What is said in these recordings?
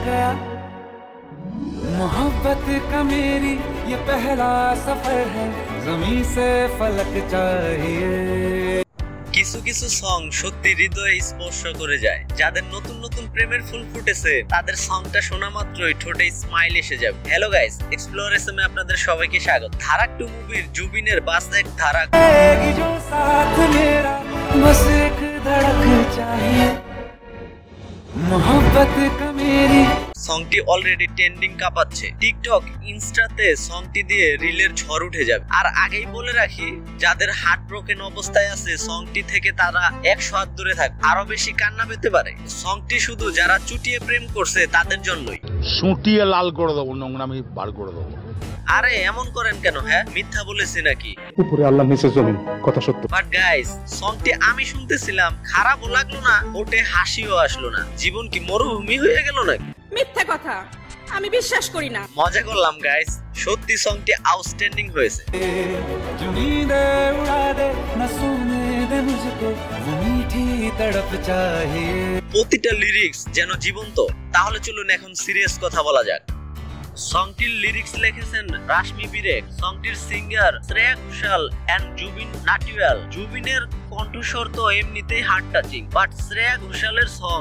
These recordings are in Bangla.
गया मोहब्बत का मेरी ये पहला सफर है जमीन से फलक चाहिए কিছু কিছু সং সত্যি হৃদয়ে স্পর্শ করে যায়। যাদের নতুন নতুন প্রেমের ফুল ফুটেছে তাদের সংটা শোনা মাত্রই ঠোঁটে স্মাইল এসে যাবে। হ্যালো গাইস, এক্সপ্লোর এসএমে আপনাদের সবাইকে স্বাগত। ধারাক 2 মুভির জুবিনের বাস এক ধারাক जो साथ मेरा बस एक धड़क चाहिए मोहब्बत का मेरी সংটি অলরেডি ট্রেন্ডিং কাঁপাচ্ছে। টিকটক, ইনস্টাতে সংটি দিয়ে রিলের ঝড় উঠে যাবে। আর আগেই বলে রাখি, যাদের হার্ট ব্রোকেন অবস্থায় আছে সংটি থেকে তারা 100 হাত দূরে থাক, আরো বেশি কান্না পেতে পারে। সংটি শুধু যারা চুটিয়ে প্রেম করছে তাদের জন্যই। সুটিয়ে লাল করে দেবো, নোংরামি বার করে দেবো। আরে এমন করেন কেন? হ্যাঁ, মিথ্যা বলেছি নাকি? উপরে আল্লাহ নিচে জমিন, কথা সত্য। বাট গাইস, সংটি আমি শুনতেছিলাম, খারাপও লাগলো না, ওটে হাসিও আসলো না। জীবন কি মরুভূমি হয়ে গেল নাকি? মিথ্যা কথা, আমি বিশ্বাস করি না। মজা করলাম গাইস, সত্যি সংটি আউটস্ট্যান্ডিং হয়েছে। जो नींदे उड़ा दे न सोने दे मुझको वो मीठी तड़प चाहिए প্রতিটা লিরিক্স যেন জীবন্ত। তাহলে চলুন এখন সিরিয়াস কথা বলা যাক। সংটির লিরিক্স লিখেছেন রাশমি বিরেক, সংটির সিঙ্গার শ্রেয়া ঘোষাল এন্ড জুবিন নাটিওয়াল। জুবিনের কণ্ঠস্বর তো এমনিতেই হার্ট টাচিং, বাট শ্রেয়া ঘোষালের সং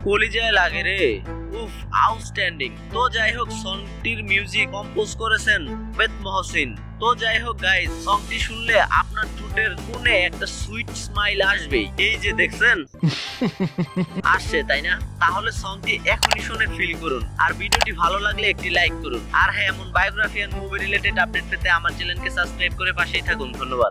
কলিজায় লাগে রে, উফ আউটস্ট্যান্ডিং। তো যাই হোক, সংটির মিউজিক কম্পোজ করেছেন বেদ মহসিন। তো যাই হোক গাইস, সংটি শুনলে আপনার ঠোঁটের কোণে একটা সুইট স্মাইল আসবেই। এই যে দেখছেন আসছে, তাই না? তাহলে সংটি এখনই শুনে ফিল করুন। আর ভিডিওটি ভালো লাগলে একটি লাইক করুন। আর হ্যাঁ, এমন বায়োগ্রাফি আর মুভি রিলেটেড আপডেট পেতে আমার চ্যানেলকে সাবস্ক্রাইব করে পাশেই থাকুন। ধন্যবাদ।